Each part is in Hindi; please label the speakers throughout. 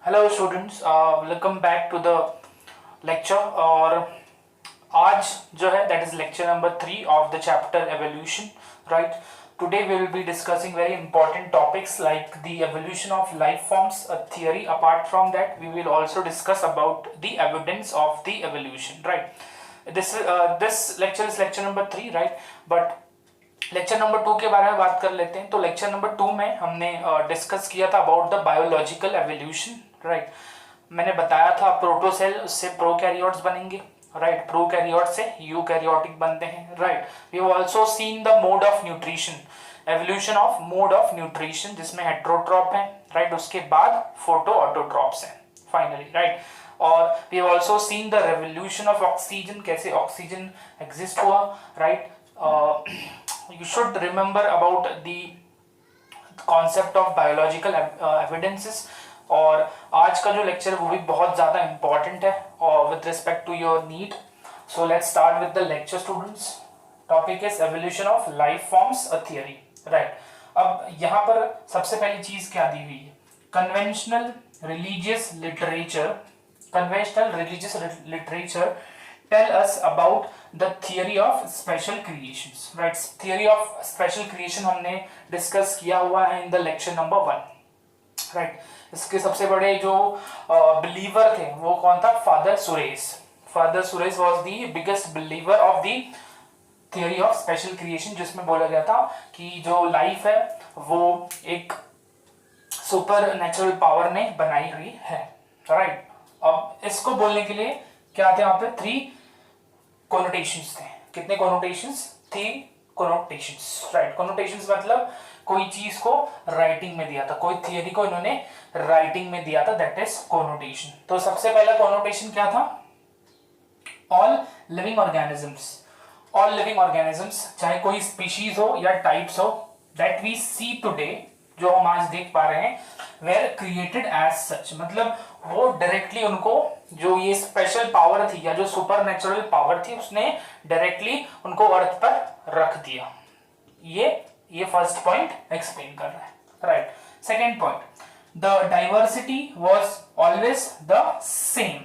Speaker 1: Hello students, welcome back to the lecture. और आज जो है that is lecture number 3 of the chapter evolution, right. Today we will be discussing very important topics like the evolution of life forms, a theory. Apart from that we will also discuss about the evidence of the evolution, right. This lecture is lecture number 3, right. But lecture number 2 के बारे में बात कर लेते हैं. तो लेक्चर नंबर 2 में हमने डिस्कस किया था about the biological evolution, right. मैंने बताया था प्रोटोसेल उससे प्रोकैरियोट्स बनेंगे, राइट. प्रोकैरियोट से यूकैरियोटिक बनते हैं, right. We have also seen the mode of nutrition, evolution of mode of nutrition, जिसमें हेटेरोट्रॉप है, राइट. उसके बाद फोटो ऑटोट्रॉप्स है फाइनली, राइट. और we have also seen the revolution of oxygen, कैसे ऑक्सीजन एग्जिस्ट हुआ, right. You should remember about the concept of biological evidences. और आज का जो लेक्चर है वो भी बहुत ज़्यादा इम्पॉर्टेंट है और with respect to your need. So let's start with the lecture students. Topic is evolution of life forms, a theory, right. अब यहाँ पर सबसे पहली चीज क्या दी हुई है? Conventional religious literature, conventional religious literature tell us about the theory of special creations, right. theory of special creation हमने डिस्कस किया हुआ है in the lecture number 1, right. इसके सबसे बड़े जो बिलीवर थे वो कौन था? Father Suresh. Father Suresh was the biggest believer of the theory of special creation, जिसमें बोला गया था कि जो लाइफ है वो एक सुपर नेचुरल पावर ने बनाई हुई है, राइट. अब इसको बोलने के लिए क्या थे? यहाँ पे 3 कोनोटेशंस थे. कितने कोनोटेशंस? 3 connotations, right. कोनोटेशंस मतलब कोई चीज को राइटिंग में दिया था, कोई थियरी को इन्होंने राइटिंग में दिया था, दैट इज कोनोटेशन. तो सबसे पहला कोनोटेशन क्या था? All living organisms. All living organisms, चाहे कोई स्पीशीज हो या टाइप्स हो, दैट वी सी टुडे, जो हम आज देख पा रहे हैं, वेर क्रिएटेड एज सच. मतलब वो डायरेक्टली उनको जो ये स्पेशल पावर थी या जो सुपर नेचुरल पावर थी उसने डायरेक्टली उनको अर्थ पर रख दिया. ये फर्स्ट पॉइंट एक्सप्लेन कर रहा है, right. Second point, the diversity was always the same.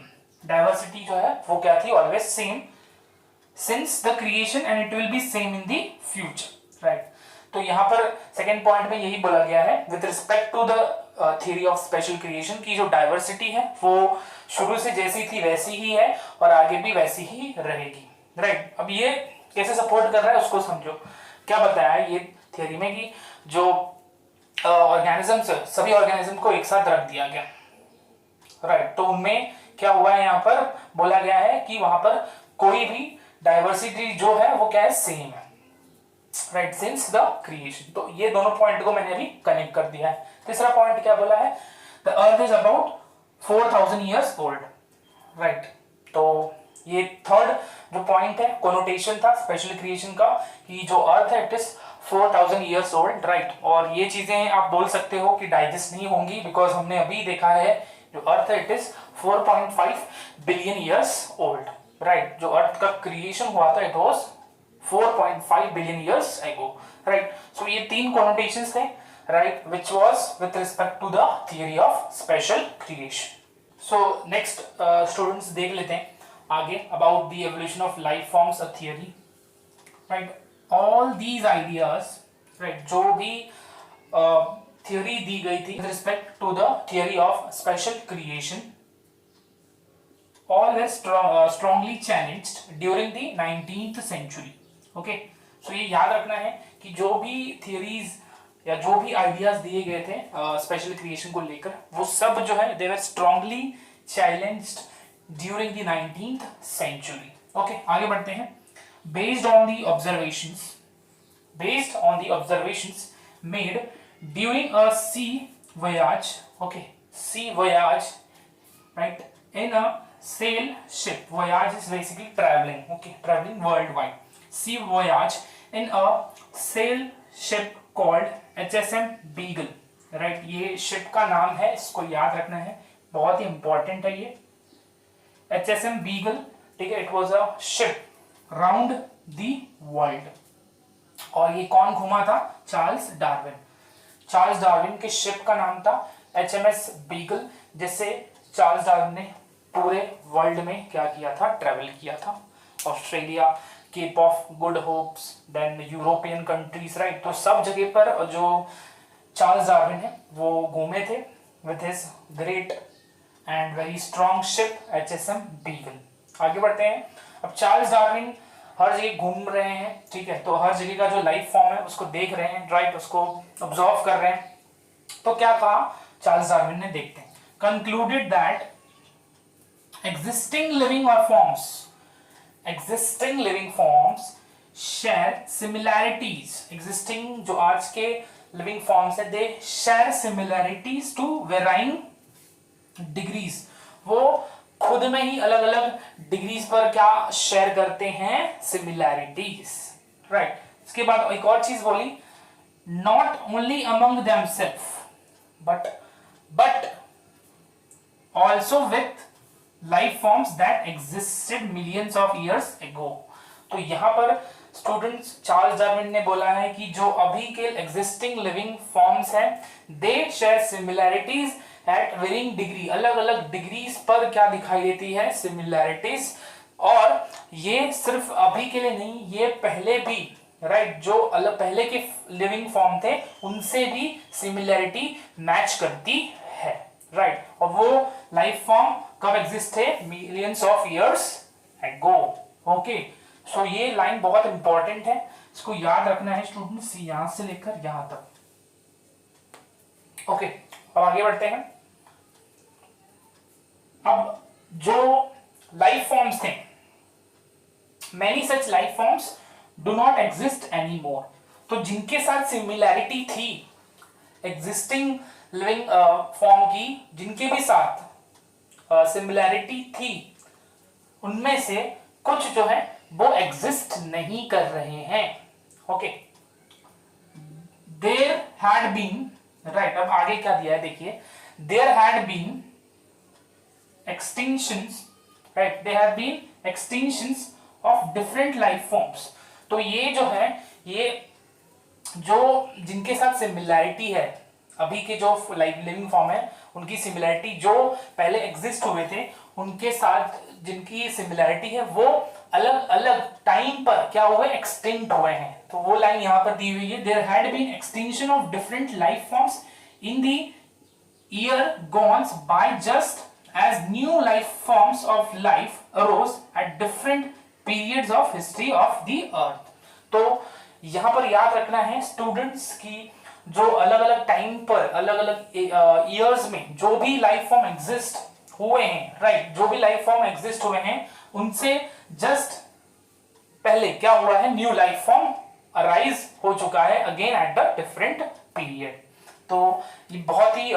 Speaker 1: Diversity जो है वो क्या थी? Always same since the creation and it will be same in the future, right. तो यहां पर सेकेंड पॉइंट में यही बोला गया है with respect to the theory of special creation की जो डाइवर्सिटी है वो शुरू से जैसी थी वैसी ही है और आगे भी वैसी ही रहेगी, राइट. अब ये कैसे सपोर्ट कर रहा है उसको समझो. क्या बताया है ये थियरी में कि जो ऑर्गेनिजम्स, सभी ऑर्गेनिज्म को एक साथ रख दिया गया, राइट. तो उनमें क्या हुआ है? यहाँ पर बोला गया है कि वहां पर कोई भी डाइवर्सिटी जो है वो क्या है? सेम है, राइट, सिंस द क्रिएशन. तो ये दोनों पॉइंट को मैंने अभी कनेक्ट कर दिया है. तीसरा पॉइंट क्या बोला है? The earth is about 4000 years old, right. तो ये थर्ड जो पॉइंट है, कोनोटेशन था स्पेशल क्रिएशन का, कि जो अर्थ है it is 4000 years old, right. और ये चीजें आप बोल सकते हो कि डाइजेस्ट नहीं होंगी, बिकॉज हमने अभी देखा है जो अर्थ है it is 4.5 billion years old, right. जो अर्थ का क्रिएशन हुआ था it was 4.5 billion years ago, right. So ये 3 connotations थे, right, which was with respect to the theory of special creation. So next students देख लेते हैं आगे about the evolution of life forms, a theory, right. All these ideas, right, जो भी theory दी गई थी with respect to the theory of special creation, all were strongly challenged during the 19th century. Okay. So ये याद रखना है कि जो भी थियरीज या जो भी आइडियाज दिए गए थे स्पेशल क्रिएशन को लेकर, वो सब जो है they were strongly challenged during the 19th century. Okay, आगे बढ़ते हैं. Based on the observations made during a sea voyage, okay, sea voyage, right, in a sail ship. Voyage is basically travelling, okay, travelling world wide. Sea voyage in a sail ship called HSM Beagle, right. ये शिप का नाम है, इसको याद रखना है, बहुत ही इंपॉर्टेंट है ये HSM Beagle, ठीक है. It was a ship round the world. और ये कौन घुमा था? Charles Darwin. चार्ल्स डार्विन के शिप का नाम था HMS बीगल, जिससे चार्ल्स डार्विन ने पूरे वर्ल्ड में क्या किया था, ट्रेवल किया था। Australia, Cape of Good Hopes, then European countries, right. तो सब जगह पर जो चार्ल्स डार्विन है वो घूमे थे with his great and very strong ship HSM beagle. आगे बढ़ते हैं। अब चार्ल्स डार्विन हर जगह घूम रहे हैं, ठीक है, तो हर जगह का जो लाइफ फॉर्म है उसको देख रहे हैं, राइट, उसको ऑब्जर्व कर रहे हैं। तो क्या कहा चार्ल्स डार्विन ने, देखते हैं। Concluded that existing living forms share similarities, existing जो आज के living forms है, they share similarities to varying degrees, वो खुद में ही अलग अलग डिग्रीज पर क्या शेयर करते हैं, सिमिलैरिटीज, राइट। इसके बाद एक और चीज बोली, not only among themself but also with life forms that existed millions of years ago. तो यहां पर स्टूडेंट्स चार्ल्स डार्विन ने बोला है कि जो अभी के एग्जिस्टिंग लिविंग फॉर्म्स हैं, they share similarities at varying degree, अलग अलग डिग्रीज पर क्या दिखाई देती है, सिमिलैरिटीज। और ये सिर्फ अभी के लिए नहीं, ये पहले भी, राइट, जो अलग पहले के लिविंग फॉर्म थे उनसे भी सिमिलैरिटी मैच करती है, राइट। और वो लाइफ फॉर्म कब एग्जिस्ट है, millions of years ago. Okay, so ये लाइन बहुत इंपॉर्टेंट है, इसको याद रखना है स्टूडेंट्स, यहां से लेकर यहां तक। ओके, अब आगे बढ़ते हैं। अब जो लाइफ फॉर्म्स थे, many such life forms do not exist any more, तो जिनके साथ सिमिलैरिटी थी एग्जिस्टिंग लिविंग फॉर्म की, जिनके भी साथ सिमिलैरिटी थी, उनमें से कुछ जो है वो एग्जिस्ट नहीं कर रहे हैं। Okay, there had been, right, अब आगे क्या दिया है देखिए, there had been extinctions, right, there have been extinctions of different life forms. तो ये जो है, ये जो जिनके साथ सिमिलैरिटी है, अभी के जो लिविंग फॉर्म है उनकी सिमिलैरिटी, जो पहले एग्जिस्ट हुए थे उनके साथ जिनकी सिमिलैरिटी है, वो अलग अलग टाइम पर क्या हुए, एक्सटिंक्ट हुए हैं। तो वो लाइन यहां पर दी हुई है, there had been extinction of different life forms in the year gones by just as new life forms of life arose at different periods of history of the earth। तो यहां पर याद रखना है स्टूडेंट्स की, जो अलग अलग टाइम पर अलग अलग ईयर्स में जो भी लाइफ फॉर्म एग्जिस्ट हुए हैं, राइट, जो भी लाइफ फॉर्म एग्जिस्ट हुए हैं उनसे जस्ट पहले क्या हुआ है, न्यू लाइफ फॉर्म अराइज हो चुका है again at the different period. तो ये बहुत ही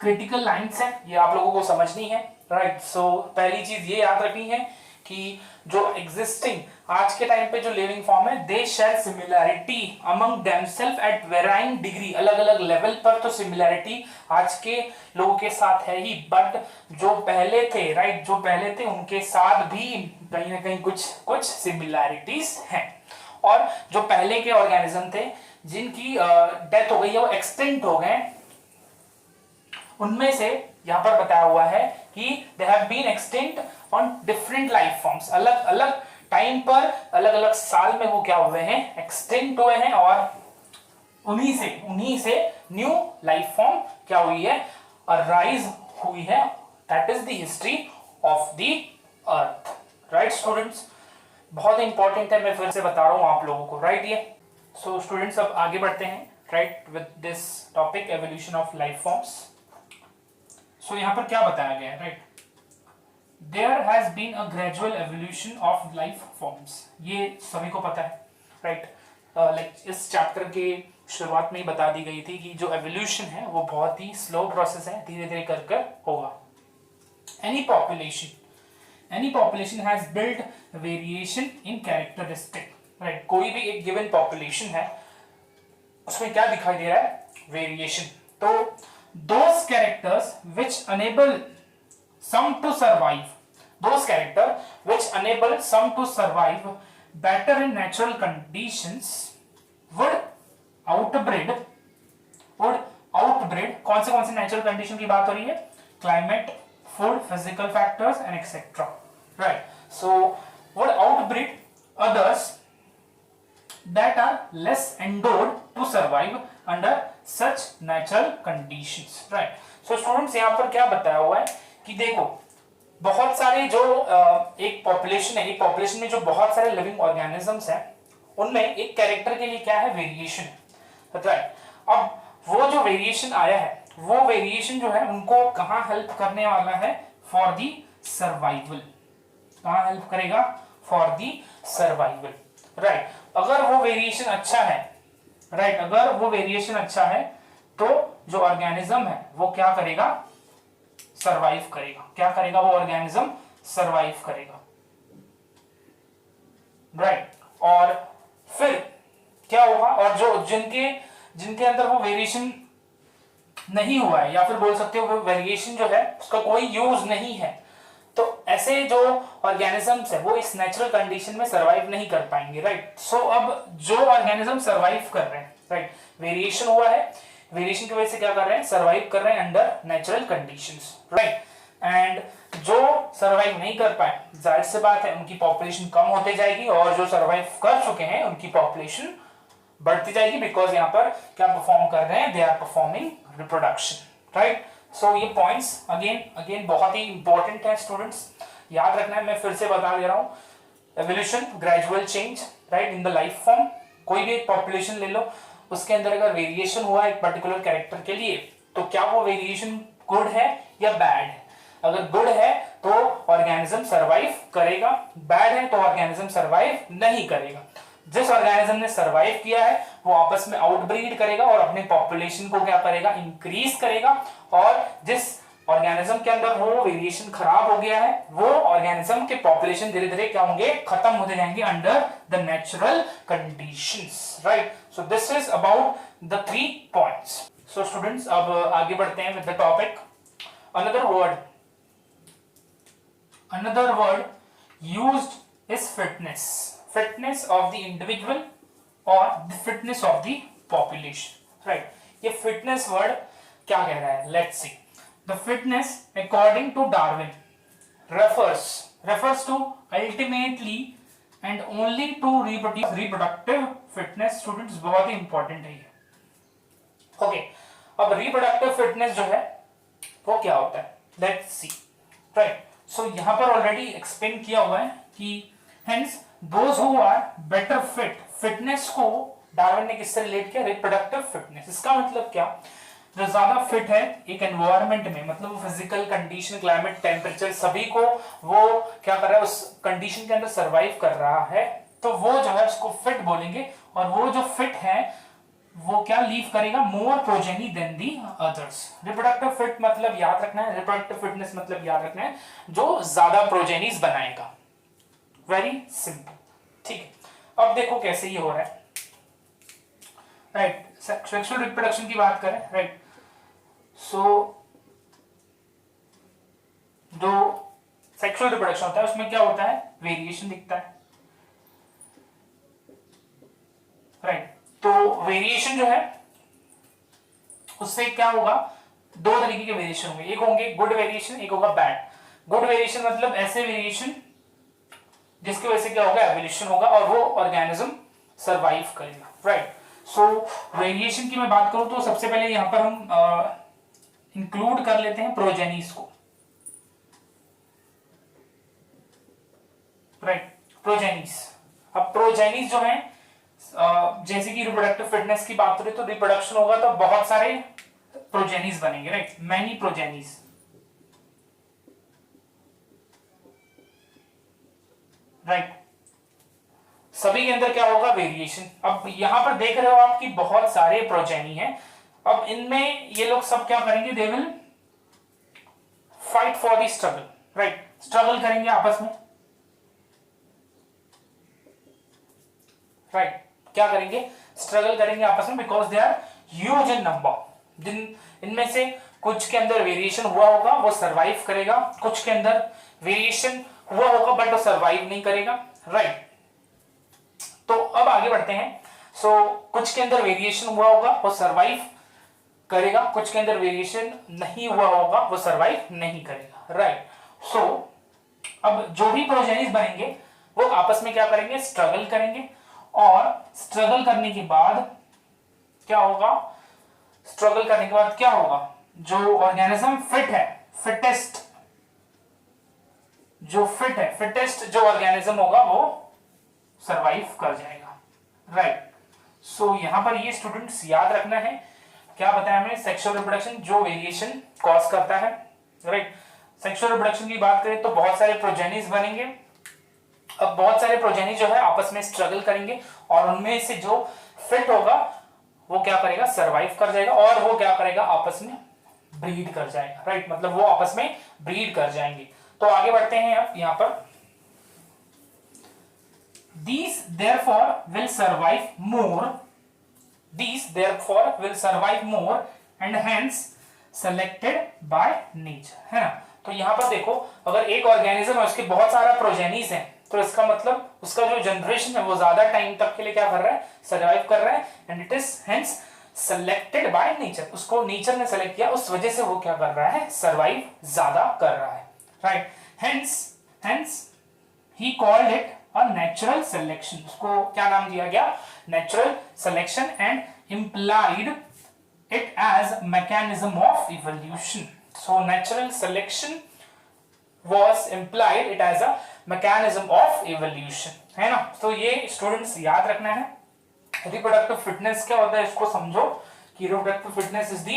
Speaker 1: क्रिटिकल लाइन्स है, ये आप लोगों को समझनी है, राइट। सो पहली चीज ये याद रखनी है कि जो एग्जिस्टिंग आज के टाइम पे जो लिविंग फॉर्म है, they share similarity among themselves at varying degree, अलग अलग लेवल पर तो सिमिलैरिटी आज के लोगों के साथ है ही, बट जो पहले थे, राइट, जो पहले थे उनके साथ भी कहीं ना कहीं कुछ सिमिलैरिटीज हैं। और जो पहले के ऑर्गेनिज्म थे जिनकी डेथ हो गई है, वो एक्सटिंक्ट हो गए, उनमें से यहां पर बताया हुआ है कि they have been extinct on different life forms, अलग अलग टाइम पर अलग अलग साल में वो क्या हुए हैं, एक्सटिंक्ट हुए हैं, और उन्हीं से न्यू लाइफ फॉर्म क्या हुई है, अराइज हुई है। That is the history of the earth, right students. बहुत इंपॉर्टेंट है, मैं फिर से बता रहा हूं आप लोगों को, राइट। ये सो स्टूडेंट्स अब आगे बढ़ते हैं, right, with this topic evolution of life forms. So यहां पर क्या बताया गया है, right, there has been a gradual evolution of life forms, ये सभी को पता है, राइट। लाइक इस चैप्टर के शुरुआत में ही बता दी गई थी कि जो एवोल्यूशन है वो बहुत ही स्लो प्रोसेस है, धीरे धीरे कर होगा। Any population has built variation in characteristic, right, कोई भी एक गिवन पॉपुलेशन है उसमें क्या दिखाई दे रहा है, वेरिएशन। तो those characters which enable some to survive better in natural conditions would outbreed आउटब्रीड, कौन से नेचुरल कंडीशन की बात हो रही है? Climate, food, physical factors and etcetera, right. So would outbreed others that are less endowed to survive under such natural conditions, right. So students यहाँ पर क्या बताया हुआ है कि देखो बहुत सारे जो एक पॉपुलेशन है, एक पॉपुलेशन में जो बहुत सारे लिविंग ऑर्गेनिजम्स हैं उनमें एक कैरेक्टर के लिए क्या है? वेरिएशन है, राइट. अब वो जो वेरिएशन आया है वो वेरिएशन जो है उनको कहाँ हेल्प करने वाला है? For the survival. कहाँ हेल्प करेगा? For the survival, right. अगर वो वेरिएशन अच्छा है, राइट, अगर वो वेरिएशन अच्छा है तो जो ऑर्गेनिज्म है वो क्या करेगा? सरवाइव करेगा. क्या करेगा? वो ऑर्गेनिज्म सरवाइव करेगा, राइट. और फिर क्या होगा? और जो जिनके अंदर वो वेरिएशन नहीं हुआ है, या फिर बोल सकते हो वेरिएशन जो है उसका कोई यूज नहीं है, तो ऐसे जो ऑर्गेनिजम्स है वो इस नेचुरल कंडीशन में सरवाइव नहीं कर पाएंगे, राइट. सो अब जो ऑर्गेनिज्म सरवाइव कर रहे हैं, राइट, वेरिएशन हुआ है, वेरिएशन की वजह से क्या कर रहे हैं? सरवाइव कर रहे हैं under natural conditions, right. And जो सरवाइव नहीं कर पाए, जाहिर सी बात है उनकी पॉपुलेशन कम होते जाएगी, और जो सरवाइव कर चुके हैं उनकी पॉपुलेशन बढ़ती जाएगी, बिकॉज यहाँ पर क्या परफॉर्म कर रहे हैं? They are performing reproduction, right. So ये पॉइंट्स अगेन बहुत ही इंपॉर्टेंट है स्टूडेंट्स, याद रखना है. मैं फिर से बता दे रहा हूँ, evolution gradual change, right, in the life form. कोई भी एक पॉपुलेशन ले लो, उसके अंदर अगर वेरिएशन हुआ एक पर्टिकुलर कैरेक्टर के लिए, तो क्या वो वेरिएशन गुड है या बैड है? अगर गुड है तो ऑर्गेनिज्म सरवाइव करेगा, बैड है तो ऑर्गेनिज्म सरवाइव नहीं करेगा. जिस ऑर्गेनिज्म ने सरवाइव किया है वो आपस में आउटब्रीड करेगा और अपने पॉपुलेशन को क्या करेगा? इंक्रीज करेगा. और जिस ऑर्गेनिज्म के अंदर वो वेरिएशन खराब हो गया है वो ऑर्गेनिज्म के पॉपुलेशन धीरे धीरे क्या होंगे? खत्म होते जाएंगे under the natural conditions, right. So this is about the 3 points. So students अब आगे बढ़ते हैं with the topic. another word used is fitness of the individual or the fitness of the population, right. ये fitness word क्या कह रहा है? Let's see. The fitness according to Darwin refers to ultimately and only to reproductive fitness. Students बहुत ही important है ये. Okay, अब reproductive fitness जो है वो क्या होता है? Let's see, right. So यहाँ पर already explain किया हुआ है कि hence those who are better fit, fitness को डार्विन ने किससे रिलेट किया? Reproductive fitness. इसका मतलब क्या? जो ज्यादा फिट है एक एनवायरनमेंट में, मतलब फिजिकल कंडीशन, क्लाइमेट, टेम्परेचर सभी को वो क्या कर रहा है? उस कंडीशन के अंदर सरवाइव कर रहा है, तो वो जो है उसको फिट बोलेंगे. और वो जो फिट है वो क्या लीव करेगा? More progeny than the others. Reproductive fit मतलब याद रखना है, रिप्रोडक्टिव फिटनेस मतलब याद रखना है जो ज्यादा प्रोजेनीज बनाएगा. वेरी सिंपल, ठीक है. अब देखो कैसे ये हो रहा है, राइट. सेक्सुअल रिप्रोडक्शन की बात करें, राइट. सो जो सेक्सुअल रिप्रोडक्शन होता है उसमें क्या होता है? वेरिएशन दिखता है, राइट. तो वेरिएशन जो है उससे क्या होगा? 2 तरीके के वेरिएशन होंगे. एक होंगे गुड वेरिएशन, एक होगा बैड. गुड वेरिएशन मतलब ऐसे वेरिएशन जिसकी वजह से क्या होगा? एवोल्यूशन होगा और वो ऑर्गेनिज्म सरवाइव करेगा, राइट. सो वेरिएशन की मैं बात करूं तो सबसे पहले यहां पर हम इंक्लूड कर लेते हैं प्रोजेनीज को, राइट. प्रोजेनीज. अब प्रोजेनीज जो है जैसे कि रिप्रोडक्टिव फिटनेस की बात करें तो रिप्रोडक्शन होगा तो बहुत सारे प्रोजेनीज बनेंगे, राइट. Many progenies, right. सभी के अंदर क्या होगा? वेरिएशन. अब यहां पर देख रहे हो आप कि बहुत सारे प्रोजेनी हैं. अब इनमें ये लोग सब क्या करेंगे? They will fight for the struggle, right. Struggle करेंगे आपस में, राइट. क्या करेंगे? स्ट्रगल करेंगे आपस में, because they are huge in number. इनमें से कुछ के अंदर वेरिएशन हुआ होगा वो सरवाइव करेगा, कुछ के अंदर वेरिएशन हुआ होगा बट वो सरवाइव नहीं करेगा, राइट. तो अब आगे बढ़ते हैं. सो कुछ के अंदर वेरिएशन हुआ होगा वो सरवाइव करेगा, कुछ के अंदर वेरिएशन नहीं हुआ होगा वो सरवाइव नहीं करेगा, राइट। सो अब जो भी प्रोजेनिस बनेंगे वो आपस में क्या करेंगे, स्ट्रगल करेंगे, और स्ट्रगल करने के बाद क्या होगा, स्ट्रगल करने के बाद क्या होगा, जो ऑर्गेनिज्म फिट है, फिटेस्ट जो ऑर्गेनिज्म होगा वो सरवाइव कर जाएगा, राइट। सो यहां पर ये स्टूडेंट्स याद रखना है, क्या बताया हमने, सेक्सुअल रिप्रोडक्शन जो वेरिएशन कॉज करता है, राइट। सेक्सुअल रिप्रोडक्शन की बात करें तो बहुत सारे प्रोजेनिस बनेंगे। अब बहुत सारे प्रोजेनी जो है आपस में स्ट्रगल करेंगे, और उनमें से जो फिट होगा वो क्या करेगा, सरवाइव कर जाएगा, और वो क्या करेगा, आपस में ब्रीड कर जाएगा, राइट। मतलब वो आपस में ब्रीड कर जाएंगे। तो आगे बढ़ते हैं अब यहां पर, these therefore will survive more and hence selected by nature, है ना। तो यहां पर देखो, अगर एक ऑर्गेनिज्म है उसके बहुत सारा प्रोजेनीज है, तो इसका मतलब उसका जो जनरेशन है वो ज्यादा टाइम तक के लिए क्या कर रहा है, सर्वाइव कर रहा है, and it is hence selected by nature, उसको नेचर ने सेलेक्ट किया, उस वजह से वो क्या कर रहा है, सर्वाइव ज्यादा कर रहा है, right. Hence he called it a natural selection, उसको क्या नाम दिया गया, natural selection, and implied it as mechanism of evolution. So natural selection was implied it as a mechanism of evolution, है ना। तो ये स्टूडेंट्स याद रखना है। रिप्रोडक्टिव फिटनेस क्या होता है, इसको समझो कि reproductive fitness is the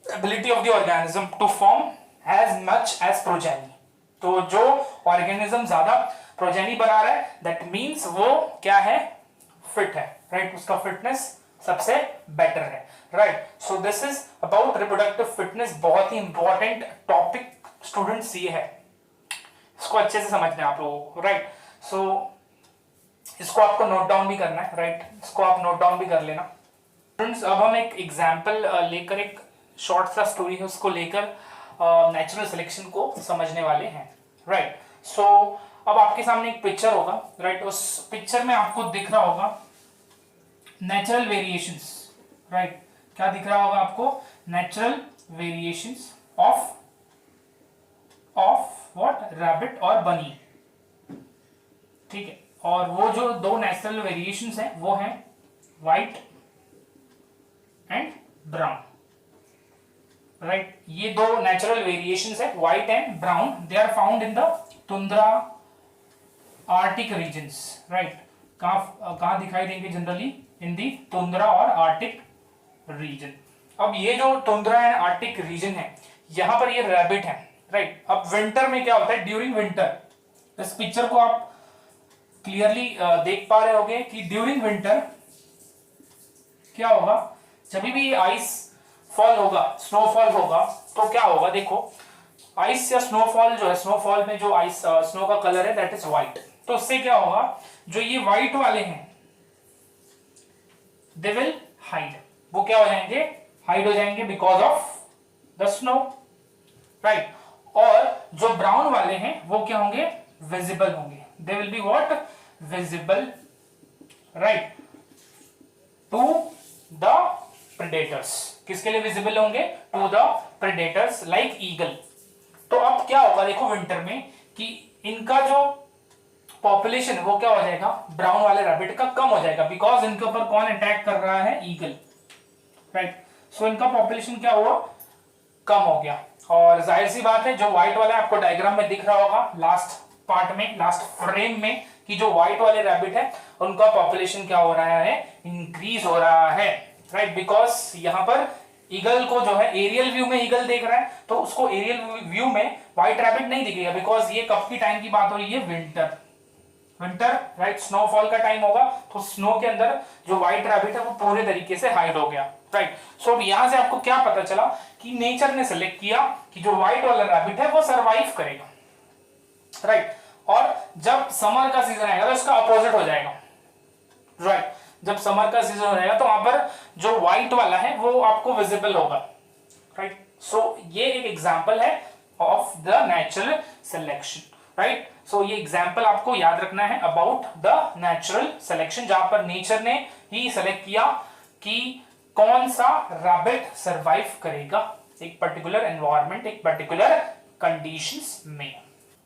Speaker 1: ability of the organism to form as much as progeny. तो जो ऑर्गेनिज्म ज्यादा प्रोजेनी बना रहा है, दैट मीन्स वो क्या है, फिट है, राइट। उसका फिटनेस सबसे बेटर है, right. So this is about reproductive fitness. बहुत ही इंपॉर्टेंट टॉपिक स्टूडेंट्स ये है, इसको अच्छे से समझना है आप लोगों को, राइट। सो इसको आपको नोट डाउन भी करना है, राइट। इसको आप नोट डाउन भी कर लेना स्टूडेंट्स। अब हम एक एग्जाम्पल लेकर, एक शॉर्ट सा स्टोरी है उसको लेकर नेचुरल सिलेक्शन को समझने वाले हैं, राइट। सो अब आपके सामने एक पिक्चर होगा, राइट। उस पिक्चर में आपको दिख रहा होगा नेचुरल वेरिएशंस, राइट। क्या दिख रहा होगा आपको, natural variations of what, rabbit और बनी, ठीक है। और वो जो दो नेचुरल वेरिएशंस हैं वो हैं व्हाइट एंड ब्राउन, राइट। ये दो नेचुरल वेरिएशंस है white and brown, they are found in the tundra arctic regions, right. कहां दिखाई देंगे जनरली, इन दी टुंड्रा और आर्टिक रीजन। अब ये जो टुंड्रा एंड आर्टिक रीजन है, यहां पर ये रैबिट है, राइट। अब विंटर में क्या होता है, ड्यूरिंग विंटर, इस पिक्चर को आप क्लियरली देख पा रहे होंगे कि ड्यूरिंग विंटर क्या होगा, जब भी आइस फॉल होगा, स्नोफॉल होगा, तो क्या होगा, देखो आइस या स्नोफॉल जो है, स्नोफॉल में जो आइस स्नो का कलर है दैट इज व्हाइट। तो उससे क्या होगा, जो ये व्हाइट वाले हैं दे विल हाइड, वो क्या हो जाएंगे, हाइड हो जाएंगे because of the snow, right. और जो ब्राउन वाले हैं वो क्या होंगे, विजिबल होंगे, they will be what, visible, right, to the predators. किसके लिए विजिबल होंगे, to the predators like eagle. तो अब क्या होगा, देखो विंटर में कि इनका जो पॉपुलेशन वो क्या हो जाएगा, ब्राउन वाले रैबिट का कम हो जाएगा, बिकॉज इनके ऊपर कौन अटैक कर रहा है, ईगल, राइट। सो इनका पॉपुलेशन क्या हुआ, कम हो गया। और जाहिर सी बात है, जो व्हाइट वाला आपको डायग्राम में दिख रहा होगा लास्ट पार्ट में, लास्ट फ्रेम में, कि जो व्हाइट वाले रैबिट है उनका पॉपुलेशन क्या हो रहा है, इंक्रीज हो रहा है, राइट। बिकॉज यहां पर ईगल को जो है, एरियल व्यू में ईगल देख रहा है, तो उसको एरियल व्यू में व्हाइट रैबिट नहीं दिखेगा, बिकॉज ये कब की टाइम की बात हो रही है, विंटर, राइट। स्नोफॉल का टाइम होगा, तो स्नो के अंदर जो व्हाइट रैबिट है वो पूरे तरीके से हाइड हो गया, राइट। सो अब यहां से आपको क्या पता चला कि नेचर ने सेलेक्ट किया कि जो व्हाइट वाला रैबिट है वो सरवाइव करेगा, राइट। और जब समर का सीजन आएगा तो इसका अपोजिट हो जाएगा, राइट। जब समर का सीजन हो जाएगा तो वहां पर जो व्हाइट वाला है वो आपको विजिबल होगा, राइट। सो ये एक एग्जांपल है of the natural selection, right. So ये एग्जांपल आपको याद रखना है अबाउट द नेचुरल सिलेक्शन, जहां पर नेचर ने ही सेलेक्ट किया कि कौन सा रैबिट सरवाइव करेगा एक पर्टिकुलर एनवायरनमेंट, एक पर्टिकुलर कंडीशंस में।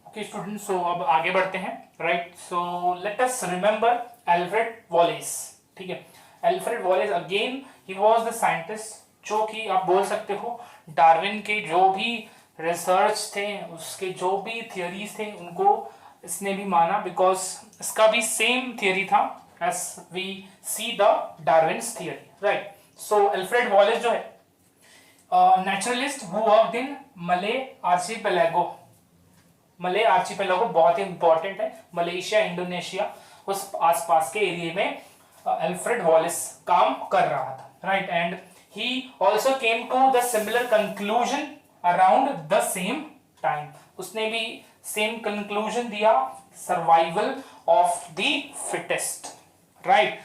Speaker 1: ओके स्टूडेंट्स, सो अब आगे बढ़ते हैं, right. So let us remember Alfred Wallace, ठीक है। Alfred Wallace again he was the scientist जो कि आप बोल सकते हो डार्विन के जो भी रिसर्च थे, उसके जो भी थियरीज थे, उनको इसने भी माना, बिकॉज इसका भी सेम थियरी था as we see the Darwin's theory, right. So Alfred Wallace जो है नेचुरलिस्ट हु वर्कड इन मले आर्चिपेलागो। मले आर्चिपेलागो बहुत ही इंपॉर्टेंट है, मलेशिया, इंडोनेशिया, उस आसपास के एरिया में एल्फ्रेड वॉलेस काम कर रहा था, right. And he also came to the similar conclusion around the same time. उसने भी सेम कंक्लूजन दिया, survival of the fittest, right,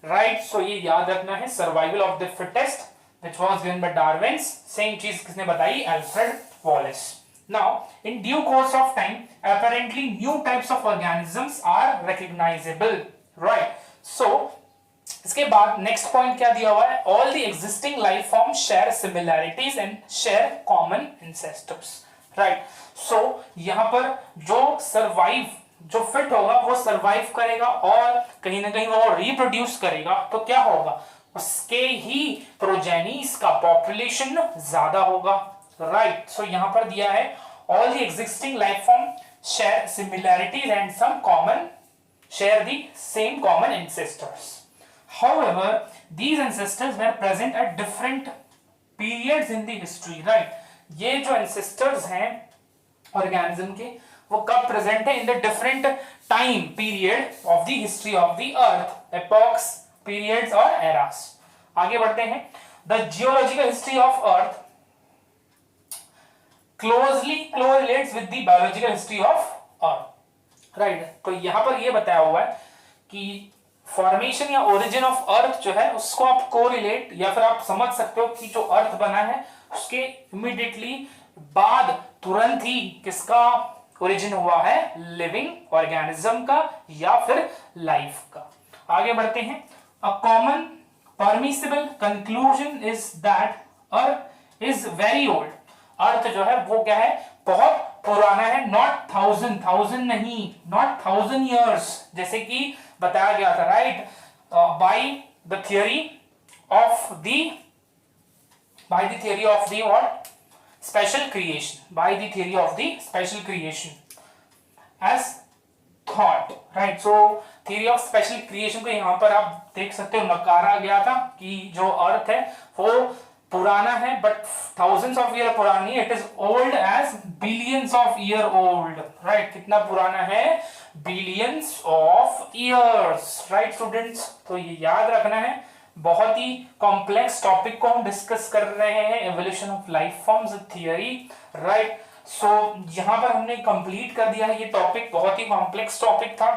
Speaker 1: right. So ये याद रखना है, survival of the fittest which was given by Darwin's, same चीज किसने बताई, Alfred Wallace. Now, in due course of time, apparently new types of organisms are recognizable, right? So, इसके बाद next point क्या दिया हुआ है, all the existing life forms share similarities and share common ancestors, right? So, यहाँ पर जो survive, जो fit होगा वो survive करेगा और कहीं ना कहीं वो reproduce करेगा, तो क्या होगा, उसके ही प्रोजेनीज का पॉपुलेशन ज्यादा होगा, राइट। सो यहां पर दिया है all the existing life form share similarities and some common share the same common ancestors. However these ancestors were present at different periods in the history, right. ये जो एंसेस्टर्स हैं ऑर्गेनिज्म के, वो कब प्रेजेंट है, इन the different time period of the history of the earth, epochs, periods और eras। आगे बढ़ते हैं। The geological history of Earth closely correlates with the biological history of Earth, right। तो यहां पर ये बताया हुआ है कि फॉर्मेशन या ओरिजिन ऑफ अर्थ जो है उसको आप कोरिलेट या फिर आप समझ सकते हो कि जो अर्थ बना है उसके इमीडिएटली बाद तुरंत ही किसका ओरिजिन हुआ है, लिविंग ऑर्गेनिज्म का या फिर लाइफ का। आगे बढ़ते हैं। A common permissible conclusion is that Earth is very old। अर्थ जो है वो क्या है, बहुत पुराना है, not thousand नहीं, not 1000 years जैसे कि बताया गया था, right, by the theory of the what, special creation, by the theory of the special creation as thought, right. So theory of special creation को यहां पर आप देख सकते हो नकारा गया था कि जो अर्थ है वो पुराना है, बट थाउजेंड्स ऑफ ईयर पुरानी, it is old age billions of year old, right. कितना पुराना है, billions of years, right students. तो ये याद रखना है, बहुत ही कॉम्प्लेक्स टॉपिक को हम डिस्कस कर रहे हैं, evolution of life forms theory, right. So यहां पर हमने कंप्लीट कर दिया है ये टॉपिक, बहुत ही कॉम्प्लेक्स टॉपिक था।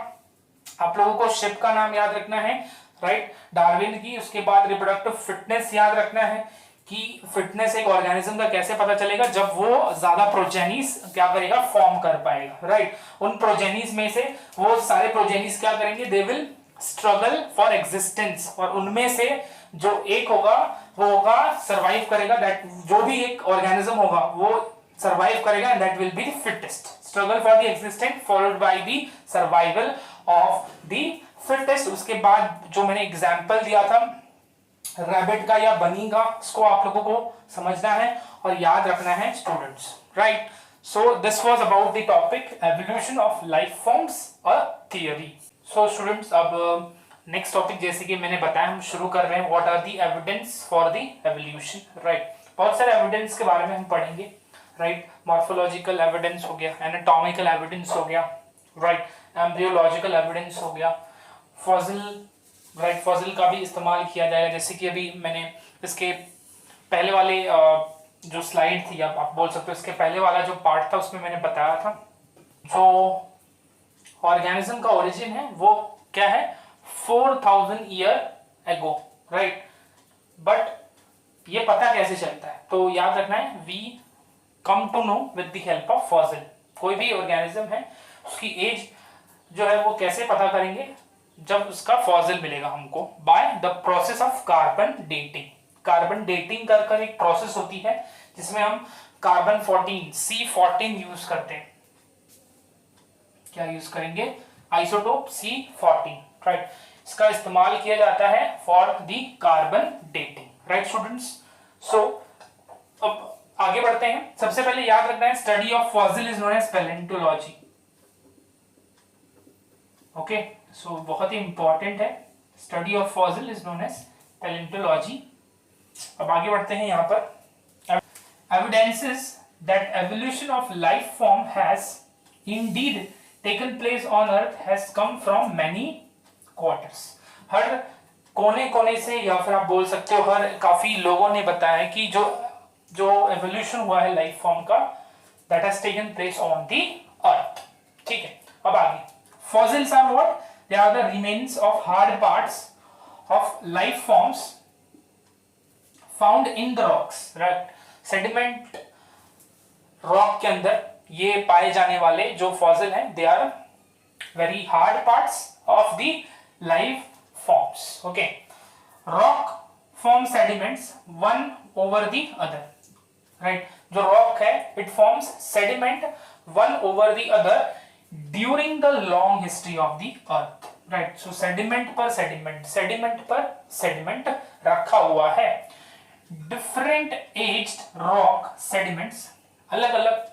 Speaker 1: आप लोगों को शिप का नाम याद रखना है, राइट, डार्विन की। उसके बाद रिप्रोडक्टिव फिटनेस याद रखना है कि फिटनेस एक ऑर्गेनिज्म का कैसे पता चलेगा, जब वो ज्यादा प्रोजेनीज क्या करेगा, फॉर्म कर पाएगा, राइट। उन प्रोजेनीज में से वो सारे प्रोजेनीज क्या करेंगे, they will struggle for existence, और उनमें से जो एक होगा वो होगा सर्वाइव करेगा, दैट जो भी एक ऑर्गेनिज्म होगा वो सर्वाइव करेगा, and that will be the fittest. Struggle for the existence followed by the survival of the fittest. उसके बाद जो मैंने एग्जांपल दिया था रैबिट का या बनी का, उसको आप लोगों को समझना है और याद रखना है students, right. So this was about the topic evolution of life forms a theory. So students, अब नेक्स्ट टॉपिक जैसे कि मैंने बताया हम शुरू कर रहे हैं, what are the evidence for the evolution, right. बहुत सारे एविडेंस के बारे में हम पढ़ेंगे, राइट। मॉर्फोलॉजिकल एविडेंस हो गया, एनाटॉमिकल एविडेंस हो गया, राइट, एम्ब्रियोलॉजिकल एविडेंस हो गया, फॉसिल, राइट, फॉसिल का भी इस्तेमाल किया जाएगा, जैसे कि अभी मैंने इसके पहले वाले जो स्लाइड थी, आप बोल सकते हो इसके पहले वाला जो पार्ट था उसमें मैंने बताया था जो ऑर्गेनिज्म का ओरिजिन है वो क्या है, 4000 ईयर एगो, राइट। बट ये पता कैसे चलता है, तो याद रखना है, we come to know with the help of fossil. कोई भी ऑर्गेनिज्म है उसकी एज जो है वो कैसे पता करेंगे, जब उसका फॉसिल मिलेगा हमको, by the process of carbon dating, carbon dating कर एक प्रोसेस होती है जिसमें हम कार्बन 14 C14 यूज करते हैं। क्या यूज करेंगे? Isotope C14, right. इसका इस्तेमाल किया जाता है for the carbon dating, right students. So अब आगे बढ़ते हैं। सबसे पहले याद रखना है, study of fossil is known as palaeontology. Okay, so बहुत ही इंपॉर्टेंट है, study of fossil is known as palaeontology. अब आगे बढ़ते हैं यहाँ पर। Evidences that evolution of life form has indeed taken place on earth has come from many quarters. हर कोने कोने से, या फिर आप बोल सकते हो हर काफी लोगों ने बताया कि जो एवोल्यूशन हुआ है लाइफ फॉर्म का, that has taken place on the earth. ठीक है, अब आगे। Fossils are what? They are the remains of hard parts of life forms found in the rocks, right. Sediment rock के अंदर ये पाए जाने वाले जो फॉसिल हैं, they are very hard parts of the life forms. Okay, rock form sediments one over the other, right. जो रॉक है it forms sediment one over the other during the long history of the earth, right. So sediment पर सेडिमेंट, सेडिमेंट पर सेडिमेंट रखा हुआ है। डिफरेंट एज्ड रॉक सेडिमेंट्स, अलग अलग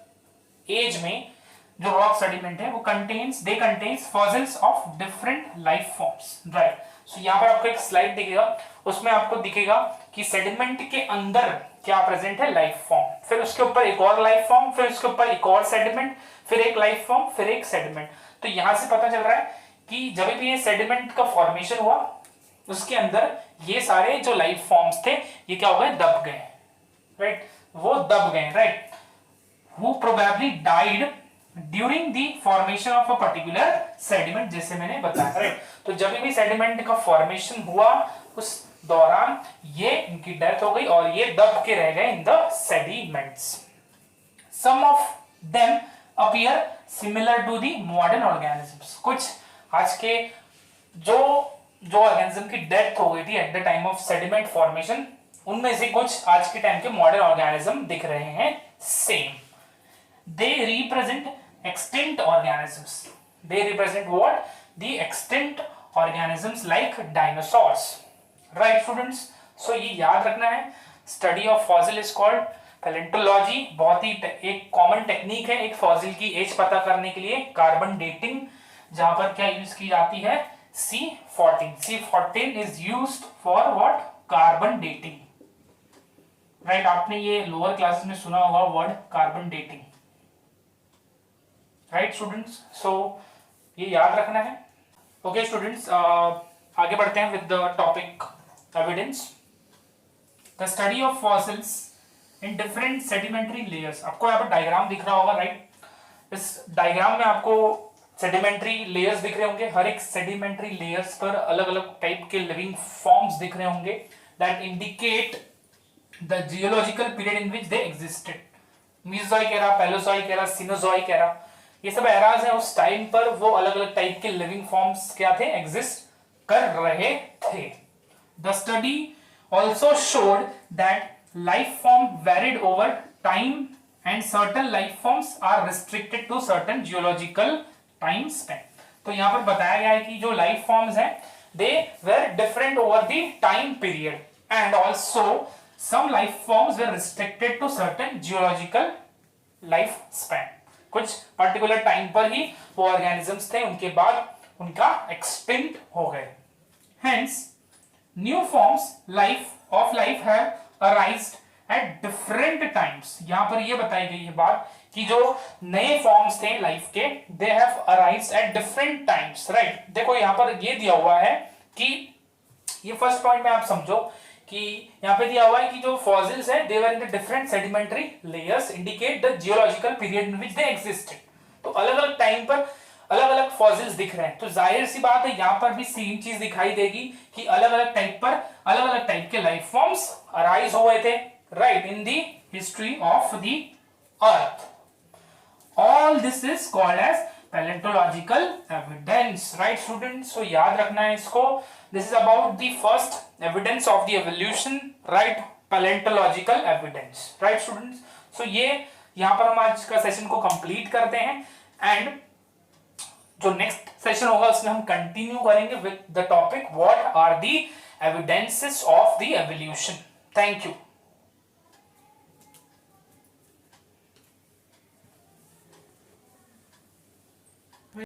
Speaker 1: एज में जो रॉक सेडिमेंट है वो contains fossils of different life forms, right. So यहाँ पर आपको एक स्लाइड दिखेगा, उसमें आपको दिखेगा कि सेडिमेंट के अंदर क्या प्रेजेंट है? लाइफ फॉर्म, फिर उसके ऊपर एक और लाइफ फॉर्म, फिर उसके ऊपर एक और सेडिमेंट, फिर एक लाइफ फॉर्म, फिर एक सेडिमेंट। तो यहां से पता चल रहा है कि जब भी ये सेडिमेंट का फॉर्मेशन हुआ उसके अंदर ये सारे जो लाइफ फॉर्म्स थे ये क्या हो गए? दब गए, राइट। वो दब गए, right. who probably died during the formation of a particular sediment, जैसे मैंने बताया, राइट। तो जब भी सेडिमेंट का फॉर्मेशन हुआ उस दौरान ये इनकी डेथ हो गई और ये दब के रह गए in the sediments. Some of them appear similar to the modern organisms. कुछ आज के जो ऑर्गेनिज्म की डेथ हो गई थी at the time of sediment formation, उनमें से कुछ आज के टाइम के मॉडर्न ऑर्गेनिज्म दिख रहे हैं same. They represent extinct organisms. They represent what? The extinct organisms like dinosaurs. Right, students? So ये याद रखना है, study of fossil is called palaeontology. बहुत ही एक कॉमन टेक्निक है एक फॉसिल की एज पता करने के लिए, कार्बन डेटिंग, जहां पर क्या यूज की जाती है? C14. C14 is used for what? Carbon dating, right. आपने ये लोअर क्लासेस में सुना होगा word carbon dating, right students. So ये याद रखना है। ओके स्टूडेंट्स, आगे बढ़ते हैं with the topic evidence. The study of fossils in different sedimentary layers. आपको यहाँ पर डायग्राम दिख रहा होगा, राइट। इस डायग्राम में आपको सेडिमेंट्री लेयर्स दिख रहे होंगे। हर एक सेडिमेंट्री लेयर्स पर अलग अलग टाइप के लिविंग फॉर्म्स दिख रहे होंगे that indicate the geological period in which they existed. Mesozoic era, Palaeozoic era, Cenozoic era, ये सब एराज हैं। उस टाइम पर वो अलग अलग टाइप के लिविंग फॉर्म्स क्या थे? एग्जिस्ट कर रहे थे। The study also showed that life form varied over time and certain life forms are restricted to certain geological time span. तो यहां पर बताया गया है कि जो लाइफ फॉर्म्स हैं they were different over the time period and also some life forms were restricted to certain geological life span। कुछ पर्टिकुलर टाइम पर ही वो ऑर्गेनिजम्स थे, उनके बाद उनका एक्सटिंक्ट हो गए। Hence, new forms of life have arisen at different times। यहां पर ये बताई गई है बात कि जो नए फॉर्म्स थे लाइफ के, they have arisen at different times, right। देखो यहां पर ये दिया हुआ है कि ये फर्स्ट पॉइंट में आप समझो कि यहाँ पे दिया हुआ है कि जो फॉसिल्स हैं they were in the different sedimentary layers indicate the geological period in which they existed. तो अलग अलग टाइम पर अलग अलग फॉसिल्स दिख रहे हैं। तो जाहिर सी बात है यहाँ पर भी सेम चीज दिखाई देगी कि अलग अलग टाइप पर अलग अलग टाइप के लाइफ फॉर्म्स अराइज हुए थे, right, in the history of the earth. All this is called as palaeontological evidence, right students? So याद रखना है इसको. This is about the first evidence of the evolution, right? Palaeontological evidence, right students? So ये यहाँ पर हम आज का सेशन को कंप्लीट करते हैं एंड जो नेक्स्ट सेशन होगा उसमें हम कंटिन्यू करेंगे with the topic what are the evidences of the evolution. Thank you.